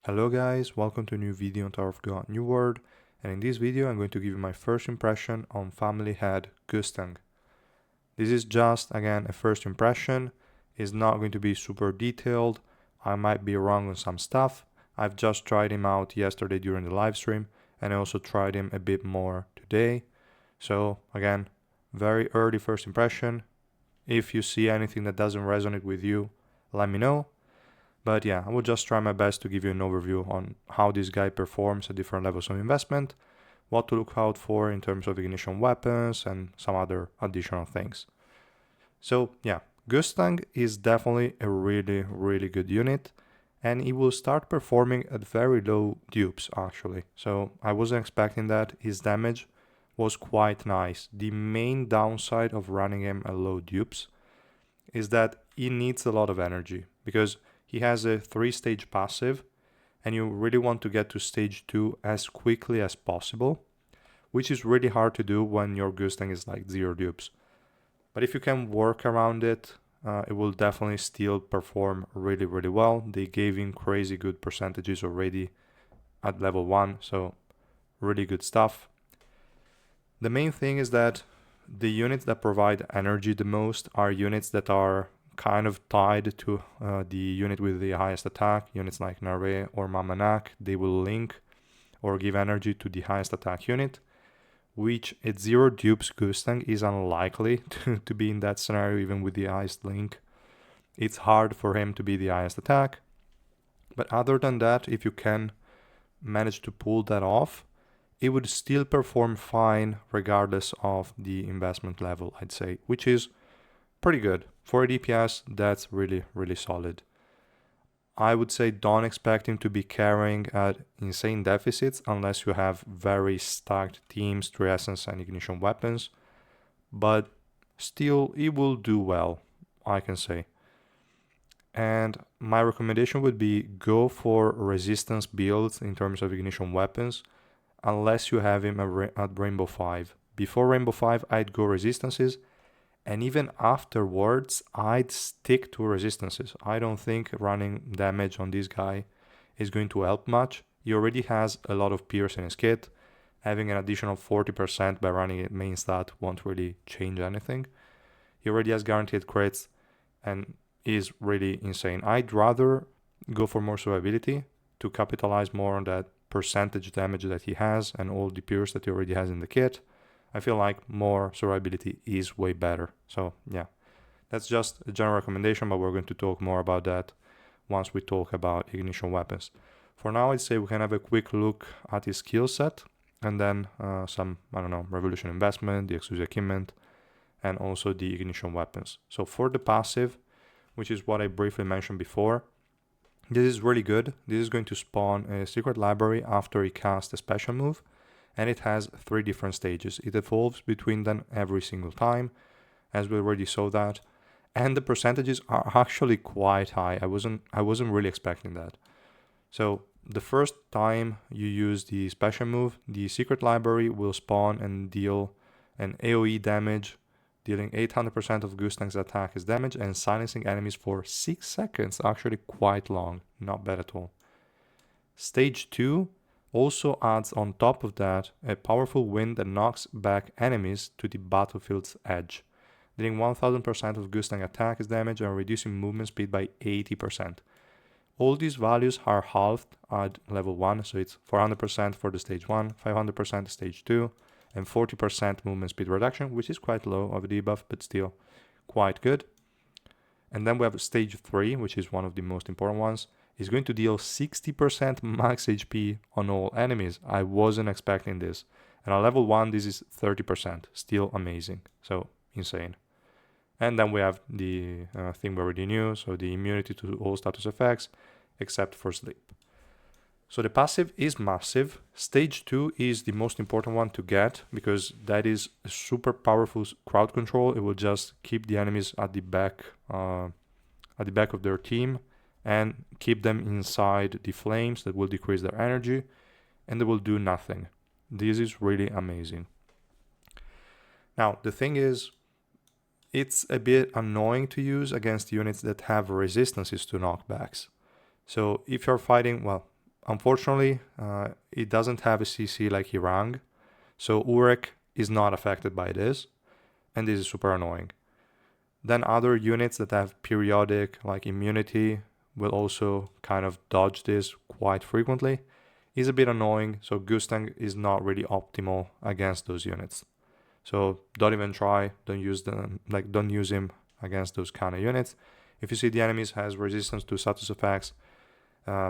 Hello guys, welcome to a new video on Tower of God New World, and in this video I'm going to give you my first impression on family head Gustang. This is just again a first impression, it's not going to be super detailed, I might be wrong on some stuff. I've just tried him out yesterday during the live stream and I also tried him a bit more today. So again, very early first impression. If you see anything that doesn't resonate with you, let me know. But yeah, I will just try my best to give you an overview on how this guy performs at different levels of investment, what to look out for in terms of ignition weapons, and some other additional things. So yeah, Gustang is definitely a really good unit, and he will start performing at very low dupes actually. So I wasn't expecting that. His damage was quite nice. The main downside of running him at low dupes is that he needs a lot of energy because he has a 3-stage passive and you really want to get to stage 2 as quickly as possible, which is really hard to do when your Gustang is like 0 dupes. But if you can work around it, it will definitely still perform really well. They gave him crazy good percentages already at level 1, so really good stuff. The main thing is that the units that provide energy the most are units that are kind of tied to the unit with the highest attack. Units like Nare or Mamanak, they will link or give energy to the highest attack unit, which at 0 dupes Gustang is unlikely to be in that scenario even with the highest link. It's hard for him to be the highest attack. But other than that, if you can manage to pull that off, it would still perform fine regardless of the investment level, I'd say, which is pretty good. For a DPS, that's really solid. I would say don't expect him to be carrying at insane deficits unless you have very stacked teams, 3 essence and ignition weapons, but still he will do well, I can say. And my recommendation would be go for resistance builds in terms of ignition weapons unless you have him at Rainbow 5. Before Rainbow 5, I'd go resistances, and even afterwards, I'd stick to resistances. I don't think running damage on this guy is going to help much. He already has a lot of pierce in his kit. Having an additional 40% by running it main stat won't really change anything. He already has guaranteed crits and is really insane. I'd rather go for more survivability to capitalize more on that percentage damage that he has and all the pierce that he already has in the kit. I feel like more survivability is way better. So yeah, that's just a general recommendation, but we're going to talk more about that once we talk about ignition weapons. For now, I'd say we can have a quick look at his skill set and then some, revolution investment, the exclusive equipment, and also the ignition weapons. So for the passive, which is what I briefly mentioned before, this is really good. This is going to spawn a secret library after he casts a special move, and it has 3 different stages. It evolves between them every single time, as we already saw that, and the percentages are actually quite high. I wasn't really expecting that. So the first time you use the special move, the secret library will spawn and deal an AoE damage, dealing 800% of Gustang's attack as damage and silencing enemies for 6 seconds. Actually quite long, not bad at all. Stage 2 also adds on top of that a powerful wind that knocks back enemies to the battlefield's edge, dealing 1000% of Gustang attack as damage and reducing movement speed by 80%. All these values are halved at level 1, so it's 400% for the stage 1, 500% stage 2, and 40% movement speed reduction, which is quite low of a debuff, but still quite good. And then we have stage 3, which is one of the most important ones. Is going to deal 60% max HP on all enemies. I wasn't expecting this. And on level 1, this is 30%. Still amazing. So, insane. And then we have the thing we already knew, so the immunity to all status effects, except for sleep. So the passive is massive. Stage 2 is the most important one to get, because that is a super powerful crowd control. It will just keep the enemies at the back of their team and keep them inside the flames that will decrease their energy, and they will do nothing. This is really amazing. Now, the thing is, it's a bit annoying to use against units that have resistances to knockbacks. So if you're fighting, well, unfortunately, it doesn't have a CC like Hirang, so Urek is not affected by this, and this is super annoying. Then other units that have periodic like immunity will also kind of dodge this quite frequently. Is a bit annoying, so Gustang is not really optimal against those units. So don't even try, don't use him against those kind of units. If you see the enemies has resistance to status effects,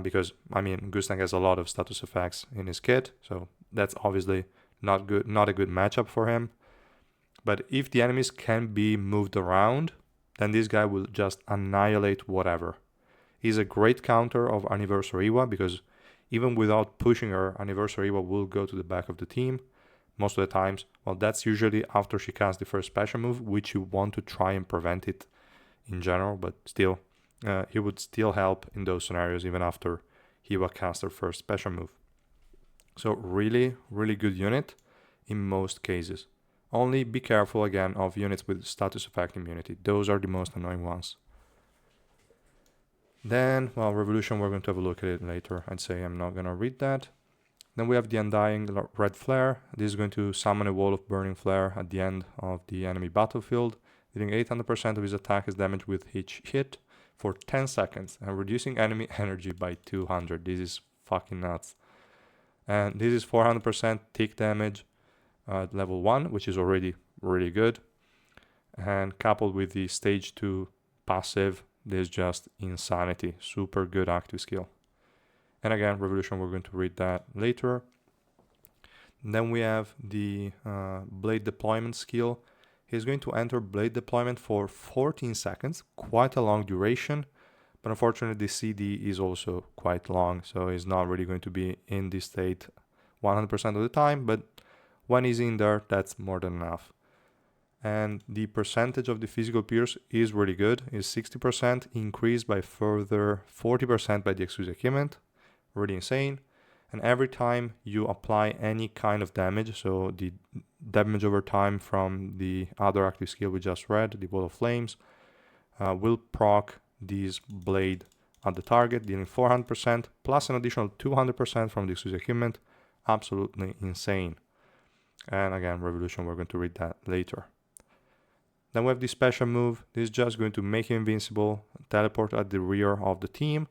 because I mean Gustang has a lot of status effects in his kit, so that's obviously not a good matchup for him. But if the enemies can be moved around, then this guy will just annihilate whatever. He's a great counter of Anniversary Iwa, because even without pushing her, Anniversary Iwa will go to the back of the team most of the times. Well, that's usually after she casts the first special move, which you want to try and prevent it in general, but still, he would still help in those scenarios even after Iwa casts her first special move. So really, really good unit in most cases. Only be careful again of units with status effect immunity. Those are the most annoying ones. Then, well, Revolution, we're going to have a look at it later. I'd say I'm not going to read that. Then we have the Undying Red Flare. This is going to summon a wall of burning flare at the end of the enemy battlefield, dealing 800% of his attack as damage with each hit for 10 seconds and reducing enemy energy by 200. This is fucking nuts. And this is 400% tick damage at level 1, which is already really good. And coupled with the stage 2 passive, this is just insanity. Super good active skill. And again, Revolution, we're going to read that later. And then we have the Blade Deployment skill. He's going to enter Blade Deployment for 14 seconds, quite a long duration. But unfortunately, the CD is also quite long, so he's not really going to be in this state 100% of the time. But when he's in there, that's more than enough. And the percentage of the physical pierce is really good. Is 60%, increased by further 40% by the exclusive equipment. Really insane. And every time you apply any kind of damage, so the damage over time from the other active skill we just read, the Wall of Flames, will proc this blade at the target, dealing 400% plus an additional 200% from the exclusive equipment. Absolutely insane. And again, Revolution, we're going to read that later. Then we have the special move. This is just going to make him invincible, teleport at the rear of the team,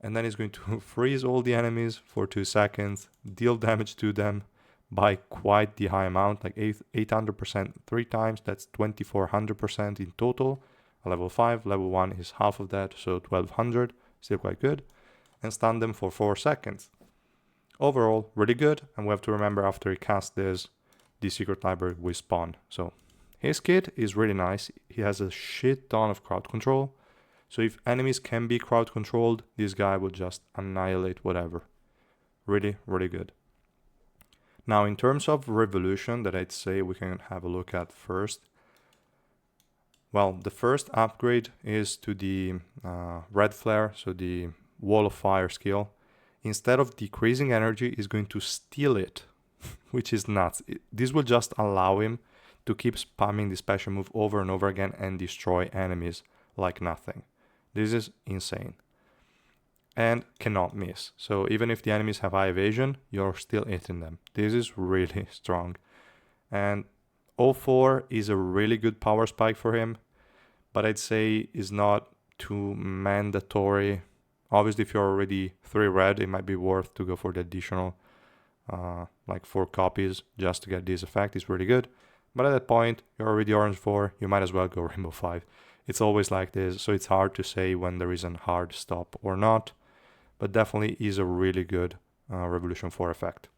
and then he's going to freeze all the enemies for 2 seconds, deal damage to them by quite the high amount, like 800% 3 times. That's 2400% in total. Level 5, level 1 is half of that, so 1200, still quite good. And stun them for 4 seconds. Overall, really good, and we have to remember after he casts this, the secret library will spawn. So his kit is really nice. He has a shit ton of crowd control. So if enemies can be crowd controlled, this guy will just annihilate whatever. Really, really good. Now in terms of Revolution that I'd say we can have a look at first. Well, the first upgrade is to the Red Flare, so the Wall of Fire skill. Instead of decreasing energy, is going to steal it, which is nuts. This will just allow him to keep spamming the special move over and over again and destroy enemies like nothing. This is insane. And cannot miss. So even if the enemies have high evasion, you're still hitting them. This is really strong. And 04 is a really good power spike for him, but I'd say is not too mandatory. Obviously, if you're already 3 red, it might be worth to go for the additional like 4 copies just to get this effect. It's really good. But at that point, you're already orange 4, you might as well go rainbow 5. It's always like this, so it's hard to say when there is a hard stop or not. But definitely is a really good Revolution 4 effect.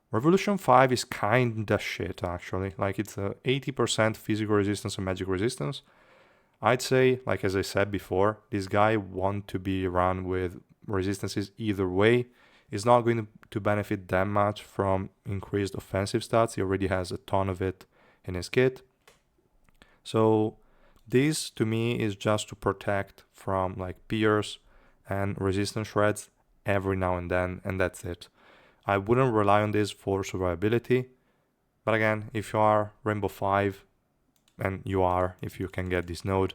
Revolution 5 is kinda shit actually. Like it's a 80% physical resistance and magic resistance. I'd say, like as I said before, this guy want to be around with resistances either way. Is not going to benefit that much from increased offensive stats. He already has a ton of it in his kit. So this to me is just to protect from like pierce and resistance shreds every now and then, and that's it. I wouldn't rely on this for survivability. But again, if you are Rainbow 5, and you are, if you can get this node,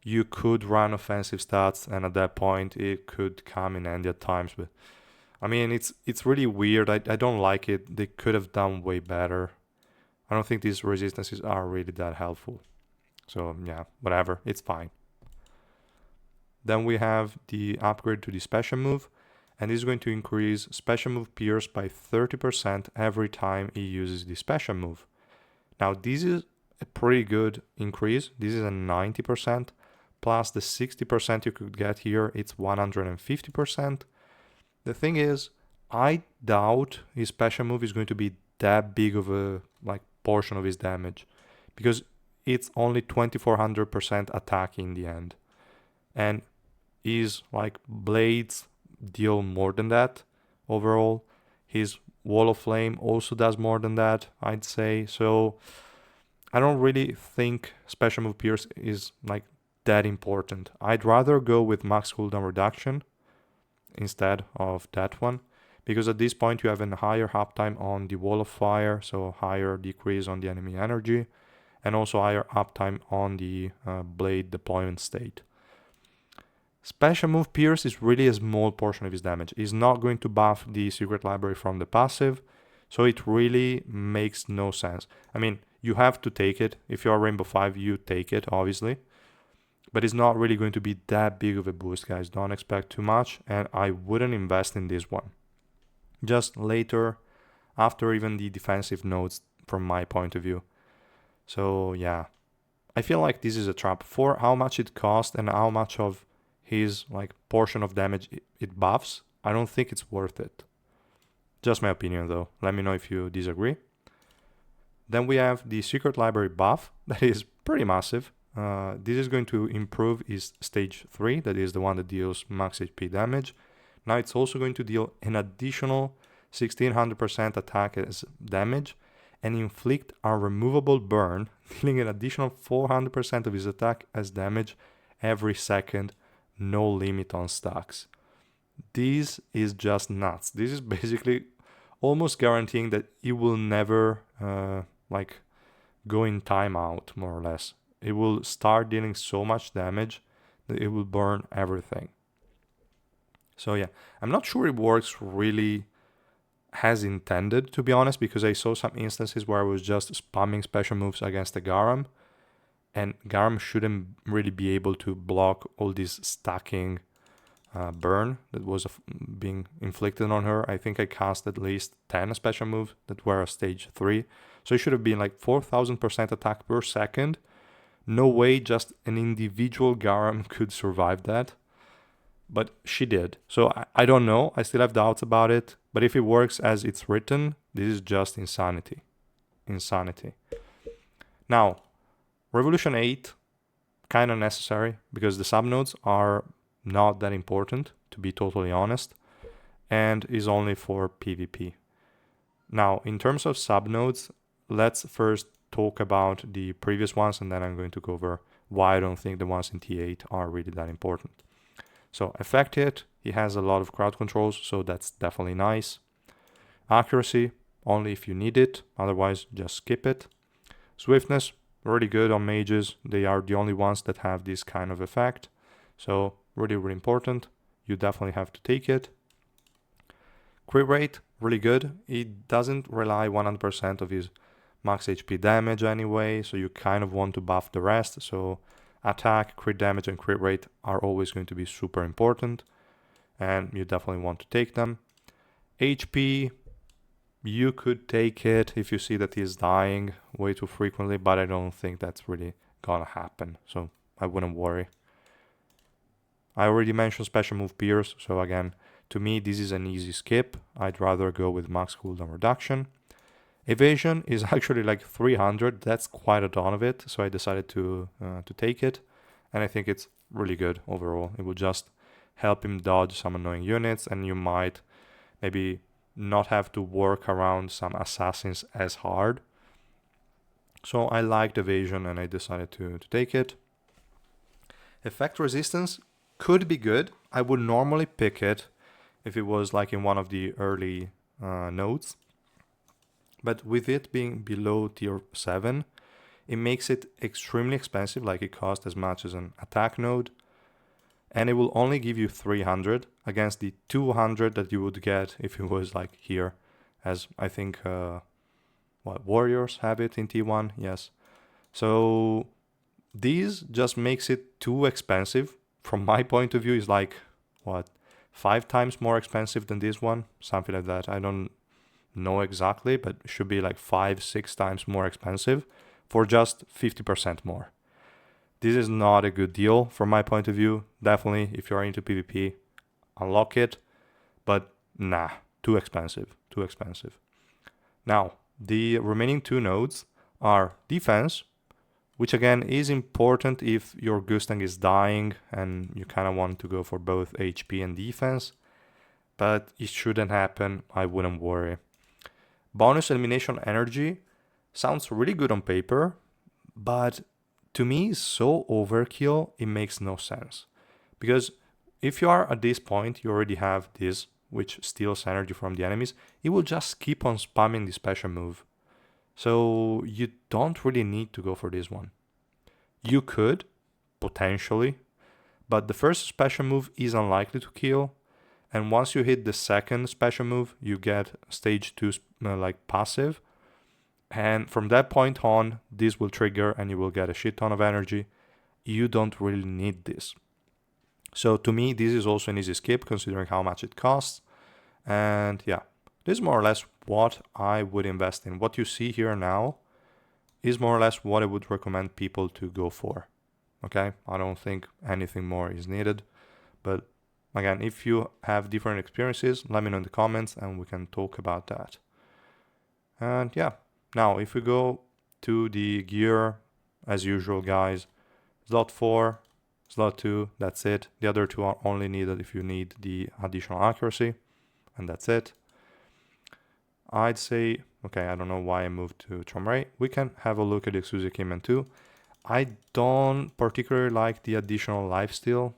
you could run offensive stats, and at that point it could come in handy at times. But I mean, it's really weird. I don't like it. They could have done way better. I don't think these resistances are really that helpful. So yeah, whatever, it's fine. Then we have the upgrade to the special move, and this is going to increase special move Pierce by 30% every time he uses the special move. Now this is a pretty good increase. This is a 90%, plus the 60% you could get here, it's 150%. The thing is, I doubt his special move is going to be that big of a portion of his damage, because it's only 2400% attack in the end, and his blades deal more than that overall. His wall of flame also does more than that, I'd say. So I don't really think special move Pierce is that important. I'd rather go with max cooldown reduction instead of that one, because at this point you have a higher uptime on the wall of fire, so higher decrease on the enemy energy, and also higher uptime on the blade deployment state. Special move Pierce is really a small portion of his damage. He's not going to buff the secret library from the passive, so it really makes no sense. I mean, you have to take it. If you're Rainbow 5, you take it, obviously. But it's not really going to be that big of a boost, guys. Don't expect too much, and I wouldn't invest in this one. Just later, after even the defensive nodes from my point of view. So yeah, I feel like this is a trap. For how much it costs and how much of his portion of damage it buffs, I don't think it's worth it. Just my opinion though. Let me know if you disagree. Then we have the secret library buff that is pretty massive. This is going to improve his stage 3, that is the one that deals max HP damage. Now it's also going to deal an additional 1600% attack as damage and inflict a removable burn, dealing an additional 400% of his attack as damage every second, no limit on stacks. This is just nuts. This is basically almost guaranteeing that he will never go in timeout, more or less. It will start dealing so much damage that it will burn everything. So yeah, I'm not sure it works really as intended, to be honest, because I saw some instances where I was just spamming special moves against the Garam, and Garam shouldn't really be able to block all this stacking burn that was being inflicted on her. I think I cast at least 10 special moves that were a stage 3, so it should have been 4000% attack per second. No way just an individual Garam could survive that, but she did. So I don't know, I still have doubts about it, but if it works as it's written, this is just insanity. Now, Revolution 8, kind of necessary, because the subnodes are not that important, to be totally honest, and is only for PvP. Now, in terms of subnodes, let's first talk about the previous ones, and then I'm going to go over why I don't think the ones in T8 are really that important. So effect hit, he has a lot of crowd controls, so that's definitely nice. Accuracy, only if you need it, otherwise just skip it. Swiftness, really good on mages. They are the only ones that have this kind of effect, so really important. You definitely have to take it. Crit rate, really good. It doesn't rely 100% of his max HP damage anyway, so you kind of want to buff the rest. So attack, crit damage, and crit rate are always going to be super important, and you definitely want to take them. HP, you could take it if you see that he's dying way too frequently, but I don't think that's really gonna happen, so I wouldn't worry. I already mentioned special move Pierce, so again, to me this is an easy skip. I'd rather go with max cooldown reduction. Evasion is actually 300, that's quite a ton of it, so I decided to take it, and I think it's really good overall. It will just help him dodge some annoying units, and you might maybe not have to work around some assassins as hard. So I liked evasion and I decided to take it. Effect resistance could be good. I would normally pick it if it was in one of the early nodes. But with it being below tier 7, it makes it extremely expensive, it costs as much as an attack node. and it will only give you 300 against the 200 that you would get if it was like here, as I think warriors have it in T1. Yes, so these just makes it too expensive. From my point of view, is like what, 5 times more expensive than this one, something like that. I don't know exactly, but it should be like 5-6 times more expensive for just 50% more. This is not a good deal from my point of view. Definitely, if you're into PvP, unlock it, but nah, too expensive, too expensive. Now, the remaining 2 nodes are defense, which again is important if your Gustang is dying and you kind of want to go for both HP and defense, but it shouldn't happen, I wouldn't worry. Bonus elimination energy sounds really good on paper, but to me is so overkill, it makes no sense. Because if you are at this point, you already have this, which steals energy from the enemies, it will just keep on spamming the special move. So you don't really need to go for this one. You could, potentially, but the first special move is unlikely to kill. And once you hit the second special move, you get stage 2 like passive. And from that point on, this will trigger and you will get a shit ton of energy. You don't really need this. So to me, this is also an easy skip considering how much it costs. And yeah, this is more or less what I would invest in. What you see here now is more or less what I would recommend people to go for. Okay, I don't think anything more is needed. But again, if you have different experiences, let me know in the comments and we can talk about that. And yeah, now if we go to the gear, as usual guys, slot 4, slot 2, that's it. The other 2 are only needed if you need the additional accuracy, and that's it. I'd say, okay, I don't know why I moved to Tromray. We can have a look at the exclusive equipment too. I don't particularly like the additional lifesteal.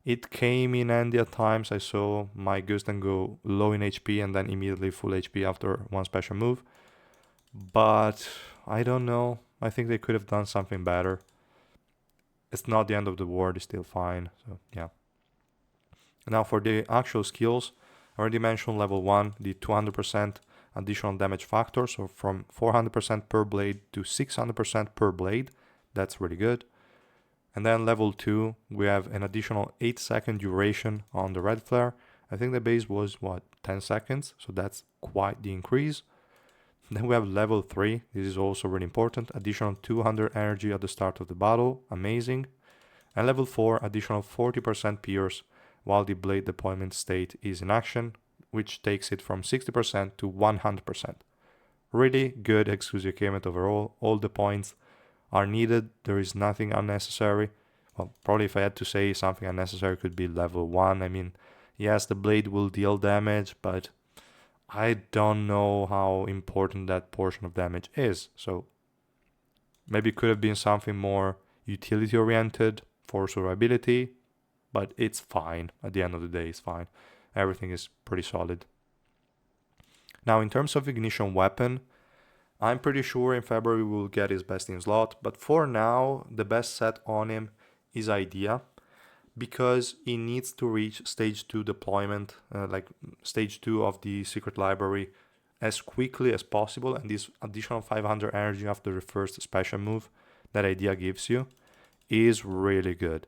It came in handy at times. I saw my Gustang go low in HP and then immediately full HP after one special move. But I don't know. I think they could have done something better. It's not the end of the world, it's still fine. So yeah. Now for the actual skills, I already mentioned level 1, the 200% additional damage factor. So from 400% per blade to 600% per blade. That's really good. And then level 2, we have an additional 8-second duration on the red flare. I think the base was, 10 seconds? So that's quite the increase. Then we have level 3. This is also really important. Additional 200 energy at the start of the battle. Amazing. And level 4, additional 40% pierce while the blade deployment state is in action, which takes it from 60% to 100%. Really good exclusive equipment overall. All the points are needed. There is nothing unnecessary. Well, probably if I had to say something unnecessary, could be level 1. I mean, yes, the blade will deal damage, but I don't know how important that portion of damage is. So maybe it could have been something more utility oriented for survivability, but it's fine. At the end of the day, it's fine. Everything is pretty solid. Now, in terms of ignition weapon, I'm pretty sure in February we will get his best in slot, but for now, the best set on him is Idea, because he needs to reach stage 2 deployment, like stage 2 of the secret library as quickly as possible, and this additional 500 energy after the first special move that Idea gives you is really good.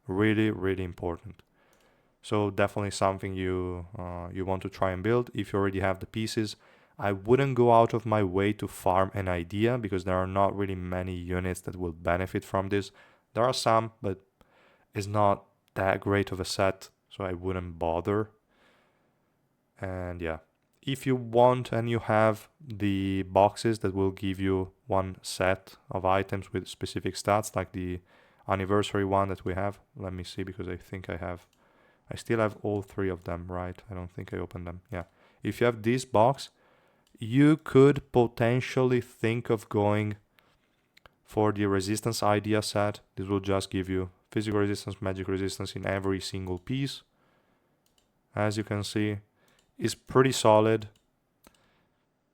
Really, really important. So definitely something you want to try and build if you already have the pieces. I wouldn't go out of my way to farm an Idea because there are not really many units that will benefit from this. There are some, but it's not that great of a set, so I wouldn't bother. And yeah, if you want and you have the boxes that will give you one set of items with specific stats, like the anniversary one that we have. Let me see, because I think I still have all 3 of them, right? I don't think I opened them. Yeah. If you have this box, you could potentially think of going for the resistance Idea set. This will just give you physical resistance, magic resistance in every single piece. As you can see, it's pretty solid.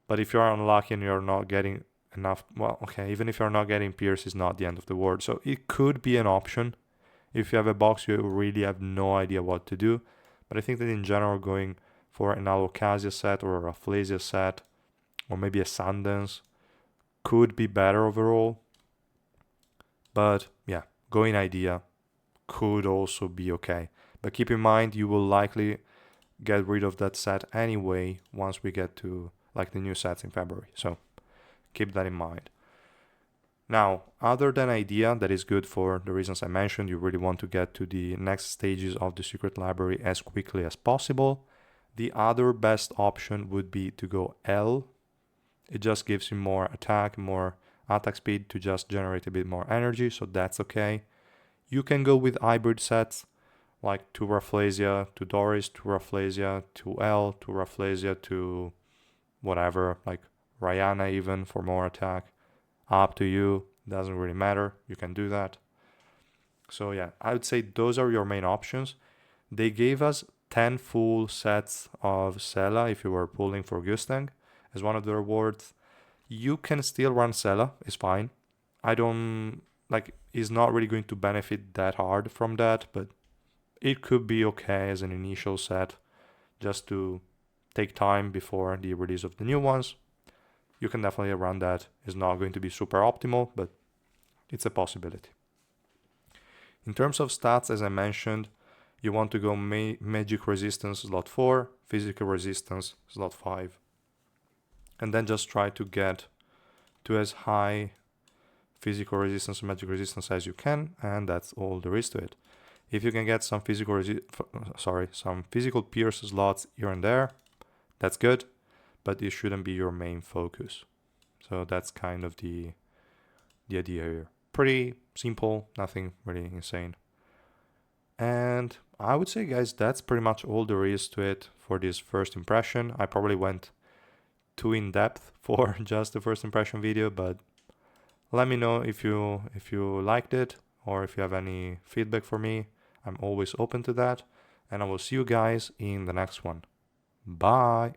But if you're unlucky and you're not getting enough, well, okay, even if you're not getting pierce, it's not the end of the world. So it could be an option If you have a box, you really have no idea what to do. But I think that in general, going for an Alocasia set or a Rafflesia set, or maybe a Sundance, could be better overall. But yeah, going idea could also be okay. But keep in mind, you will likely get rid of that set anyway once we get to like the new sets in February. So keep that in mind. Now, other than idea, that is good for the reasons I mentioned, you really want to get to the next stages of the secret library as quickly as possible. The other best option would be to go L. It just gives you more attack speed to just generate a bit more energy, so that's okay. You can go with hybrid sets, like 2 Rafflesia, 2 Doris, 2 Rafflesia, 2 L, 2 Rafflesia, 2 whatever, like Rihanna even for more attack. Up to you, doesn't really matter, you can do that. So yeah, I would say those are your main options. They gave us 10 full sets of Sela if you were pulling for Gustang as one of the rewards. You can still run Sela, it's fine. I don't, like, it's not really going to benefit that hard from that, but it could be okay as an initial set just to take time before the release of the new ones. You can definitely run that. It's not going to be super optimal, but it's a possibility. In terms of stats, as I mentioned, you want to go magic resistance slot 4, physical resistance slot 5. And then just try to get to as high physical resistance and magic resistance as you can, and that's all there is to it. If you can get some some physical pierce slots here and there, that's good, but it shouldn't be your main focus. So that's kind of the idea here. Pretty simple, nothing really insane. And I would say, guys, that's pretty much all there is to it for this first impression. I probably went too in depth for just the first impression video, but let me know if you liked it or if you have any feedback for me. I'm always open to that, and I will see you guys in the next one. Bye.